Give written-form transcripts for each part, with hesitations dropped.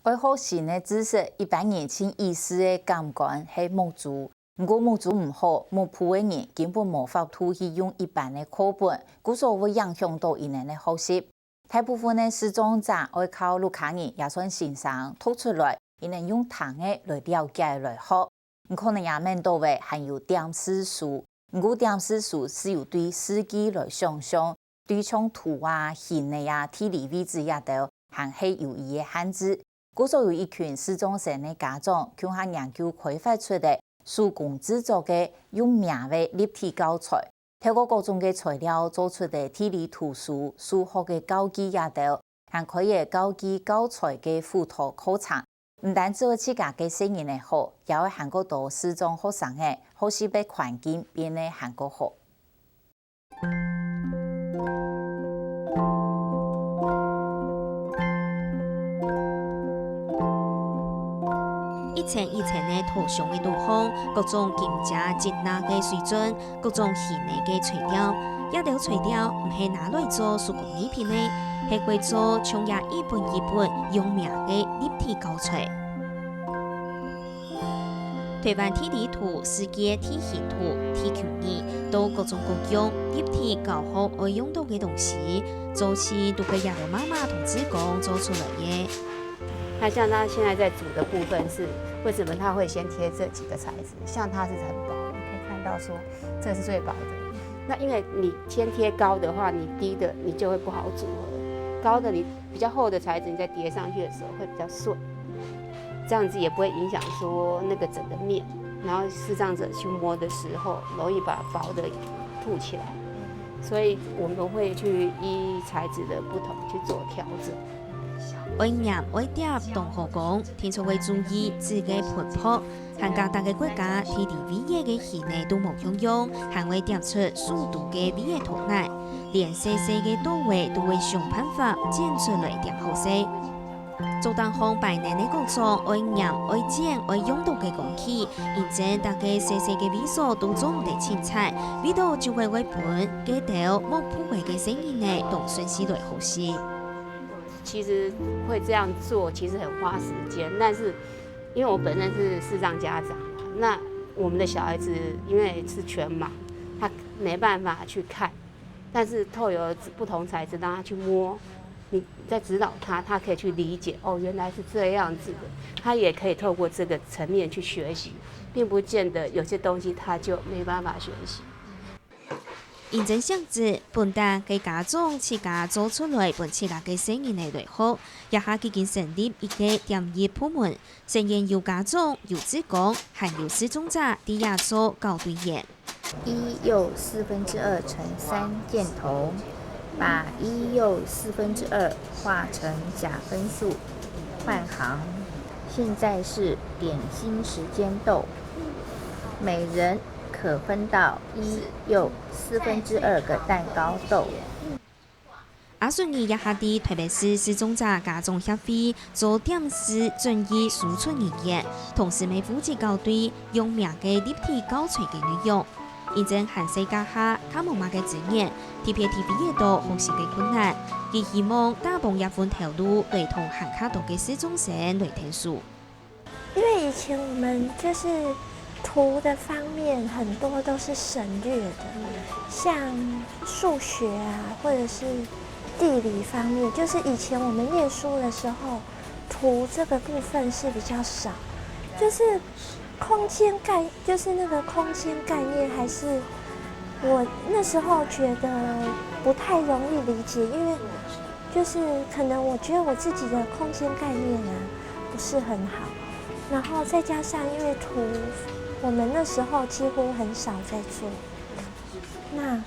爱好新的知识，一般年轻意思的感官是木做。如果木做唔好，木铺的人根本无法度去用一般的课本，故所会影响到因人的学习。大部分的视障者爱靠录卡人也算欣赏吐出来，因能用谈的来了解来学。可能也面到的还有点字书，不过点字书是由对司机来想象，对像图啊、形的啊、地理位置也都还是有伊的限制。故所有一群视障生的家长，向下研究开发出的手工制作的用名的立体教材，透过各种的材料做出的地理图书、数学的教具也都，还可以教具教材的辅导课程。唔单止自家嘅声音的好，也会韩国到视障学生嘅学习的环境变得韩国好。一层一层的图像的图风，各种金家精纳的水准，各种形的材料，一条材料唔是拿来做手工艺品的，是会做像也一本一本用名的立体教材。台湾地理图、世界地形图、地球仪，都各种各样立体教学而用到的东西，早期都被亚罗妈妈同志工做出来的。那像它现在在煮的部分是为什么它会先贴这几个材质？像它是很薄，你可以看到说这是最薄的。那因为你先贴高的话，你低的你就会不好组合。高的你比较厚的材质，你再叠上去的时候会比较顺，这样子也不会影响说那个整个面。然后视障者去摸的时候，容易把薄的凸起来。所以我们会去依材质的不同去做调整。爱念爱碟同学讲，天初会注意自己盆泡，韩加大个国家地理位业嘅形呢都无相用，还会点出速度嘅位业图案，连细细嘅到位都会想办法剪出来点好势。做当行百年的工作，爱念爱剪爱用到嘅工具，认真大家细细嘅位数都做唔得清彩，味道就会为盆嘅条木铺位嘅声音呢，同顺势来好些。其实会这样做，其实很花时间，但是因为我本身是视障家长嘛，那我们的小孩子因为是全盲，他没办法去看，但是透过不同材质让他去摸，你在指导他，他可以去理解哦，原来是这样子的，他也可以透过这个层面去学习，并不见得有些东西他就没办法学习。认真想子，本大给家长自家做出来，本自家嘅声音嚟类好，也下已经成立一个点业部门，成员有家长、有职工，还有视障者，伫亚做搞对员。1又2/4乘3箭头，把1又2/4画成假分数，换行。现在是点心时间豆，每人可分到1又2/4个蛋糕豆。阿顺义也下伫台北市视障者家长协会做点字专业输出语言，同时每负责校对用名嘅立体教材嘅内容。认真限世界下，他无嘛嘅资源，特别也多学习嘅困难。佢希望大帮一份投入来同汉卡多嘅视障生来听书。因为以前我们就是图的方面很多都是省略的，像数学啊，或者是地理方面，就是以前我们念书的时候，图这个部分是比较少，就是就是那个空间概念，还是我那时候觉得不太容易理解，因为就是可能我觉得我自己的空间概念啊不是很好，然后再加上因为图我们那时候几乎很少在做，那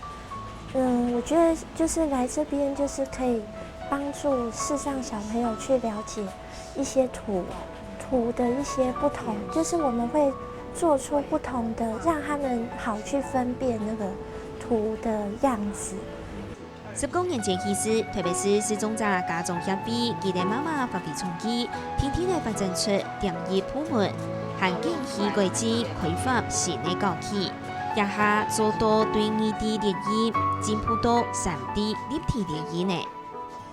我觉得就是来这边就是可以帮助视障小朋友去了解一些图的一些不同，就是我们会做出不同的，让他们好去分辨那个图的样子。19年前起始，特别是视障者家长协会，佢哋妈妈发挥创意，天天嚟发展出点业部门，含建议规矩开发新的教具，也下做到对2D 列印、进步到3D 立体列印呢。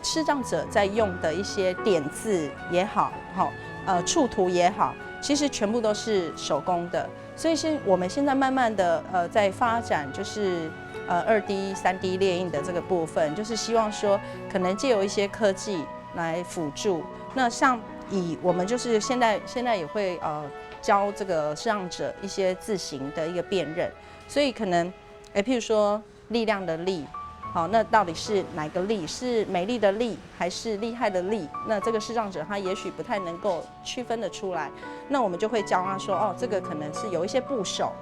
视障者在用的一些点字也好，触图也好，其实全部都是手工的。所以我们现在慢慢的在发展，就是2D、3D 列印的这个部分，就是希望说可能借由一些科技来辅助。那像我们就是现在也会教这个视障者一些字形的一个辨认，所以可能譬如说力量的力。好，那到底是哪个力？是美丽的丽，还是厉害的厉？那这个视障者他也许不太能够区分得出来，那我们就会教他说，哦，这个可能是有一些部首，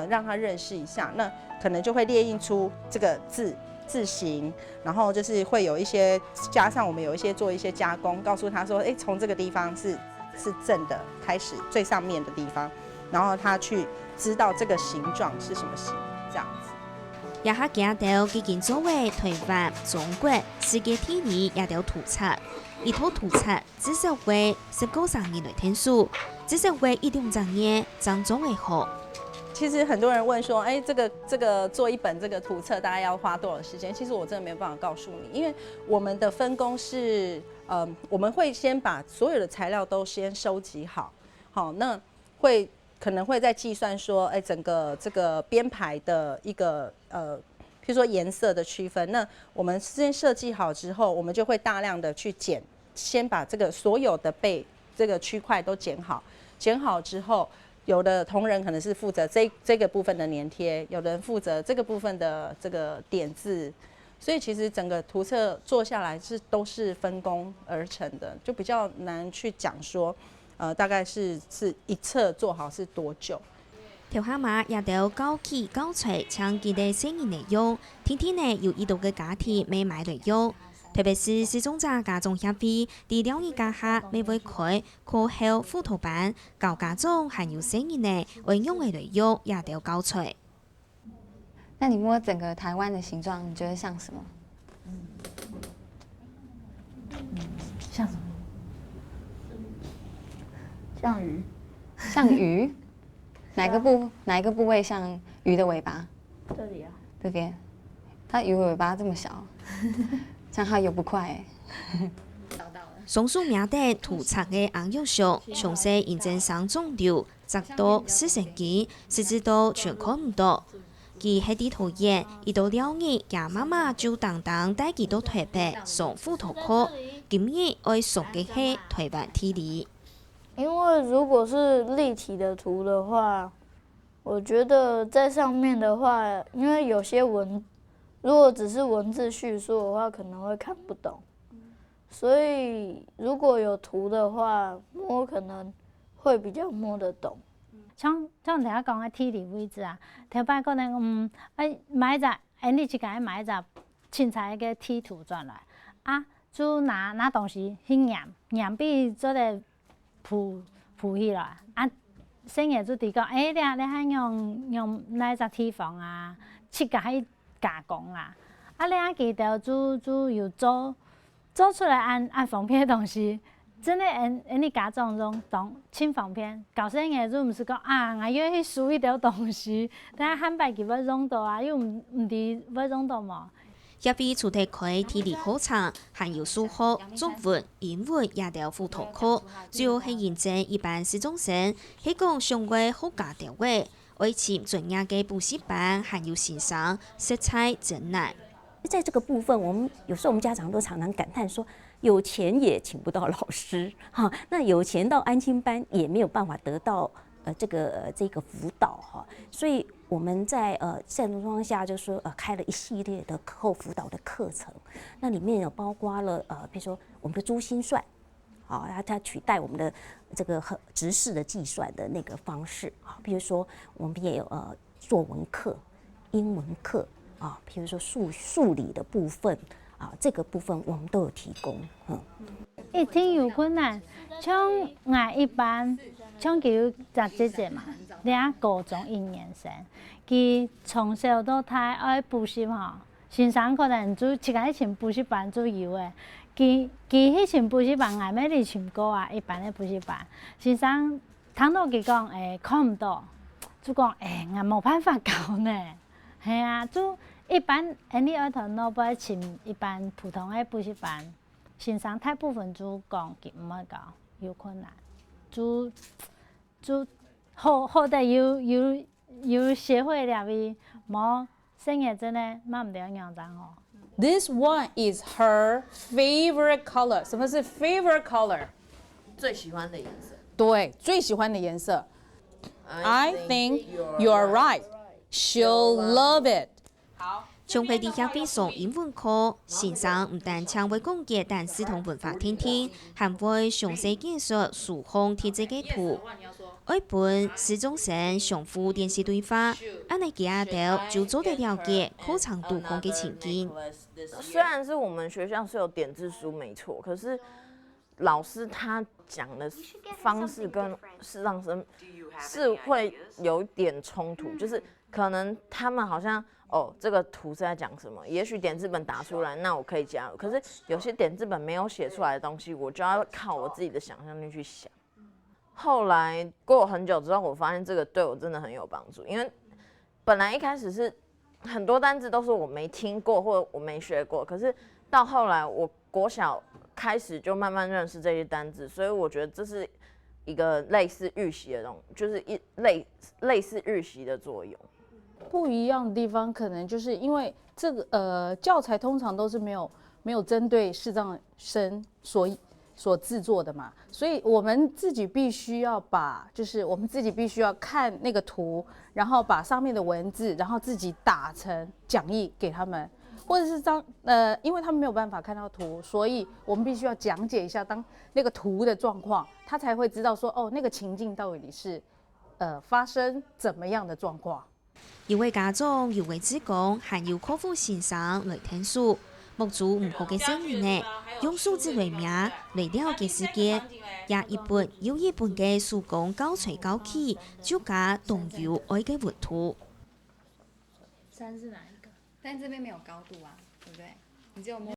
让他认识一下。那可能就会列印出这个字形，然后就是会有一些加上我们有一些做一些加工，告诉他说，从这个地方是正的开始，最上面的地方，然后他去知道这个形状是什么形，这样子。也哈行到已经作为台湾、中国、世界地理也条图册，一套图册至少为19年来天数，至少为1.5年张总为好。其实很多人问说，这个做一本这个图册大概要花多少时间？其实我真的没有办法告诉你，因为我们的分工是，我们会先把所有的材料都先收集好，好，那可能会再计算说，整个这个编排的一个譬如说颜色的区分。那我们先设计好之后，我们就会大量的去剪，先把这个所有的这个区块都剪好。剪好之后，有的同仁可能是负责这个部分的粘贴，有的人负责这个部分的这个点字。所以其实整个图册做下来都是分工而成的，就比较难去讲说。大概是一册做好是多久？条下嘛也到高起高垂，将佢哋生意內容，天天呢有一度嘅家庭未買內容，特別是視障者家長協會，第2年家下未會開課後輔導班，教家長還有生意呢運用嘅內容也到高垂。那你摸整个台湾的形状，你觉得像什么？像什么？像鱼，像鱼，哪个部位像鱼的尾巴？这里啊，这边，它鱼尾巴这么小，这样它游不快松树苗的图册嘅硬要素，詳細認證上中條，直到4成幾，甚至到全看唔到。佢喺啲圖嘢，一到2年，也媽媽就當帶佢到台北上輔導課，今日愛上嘅係台灣地理。因为如果是立体的图的话，我觉得在上面的话，因为有些如果只是文字叙述的话，可能会看不懂。所以如果有图的话，摸可能会比较摸得懂。像等下讲的地理位置啊，头摆可能买一只，你去甲伊买一只凊彩个地图转来啊，就拿东西去验比做个铺起来啊，先业就提讲，你还用哪一只地方啊，去甲伊加工啊，你啊记得就有做出来按方便的东西，真的你家长中清方便，搞生业就唔是讲我要去输一条东西，但汉摆佢要用到啊，又唔知要用到嘛。協會除咗開地理課程，還有數學、中文、英文也條輔導課，主要係認證一般視障生，係講上過學家單位，而且專業嘅補習班，還有線上色彩真難。在这个部分，有时候我們家長都常常感嘆說，有錢也請不到老師，哈，那有錢到安親班也沒有辦法得到這個輔導哈，所以我們在現實狀況下就說開了一系列的課後輔導的課程，那裡面有包括了比如說我們的珠心算，好，它取代我們的這個直式的計算的那個方式，好，比如說我們也有作文課、英文課啊，比如說數理的部分啊，這個部分我們都有提供，一定有困難，像我一般。像佢隻姐姐嘛，倆高中1年生，佢從小到大愛補習吼，先生可能就一個前補習班就有誒，佢迄前補習班愛咩嚟尋過啊，一般的補習班，先生聽到佢講看唔到，就講我冇辦法教呢，係啊，就一般你兒童都不會尋一般普通的補習班。欣赏大部分就讲佢唔爱教，有困难，就好在有协会了边，冇生嘢真咧，冇唔了样张哦。This one is her favorite color. 什么是 favorite color？ 最喜欢的颜色。对，最喜欢的颜色。I think you're right. She'll love it. 好。从佢哋下邊上英文課，先生唔但將會講解但兒童文化聽聽，還會詳細介紹書風貼這個圖。愛本市中生相互電視對話，安尼家頭就做得了解課堂讀空嘅情境。雖然是我們學校是有點字書沒錯，可是老師他講的方式跟視障生是會有點衝突，就是可能他們好像。哦，这个图是在讲什么？也许点字本打出来，那我可以加入。可是有些点字本没有写出来的东西，我就要靠我自己的想象力去想。后来过很久之后，我发现这个对我真的很有帮助，因为本来一开始是很多单字都是我没听过或者我没学过，可是到后来我国小开始就慢慢认识这些单字，所以我觉得这是一个类似预习的东西，就是类似预习的作用。不一样的地方，可能就是因为这个教材通常都是没有针对视障生所制作的嘛，所以我们自己必须要我们自己必须要看那个图，然后把上面的文字，然后自己打成讲义给他们，或者是因为他们没有办法看到图，所以我们必须要讲解一下当那个图的状况，他才会知道说哦那个情境到底是发生怎么样的状况。有位家長有位職工，還要克服先生來聽書，目睹唔好嘅聲音呢，用數字來名來了解世界，也一本又一本嘅手工教材教起，就加動搖愛嘅活圖。3是哪一個？但這邊沒有高度啊，對不對？你只有摸。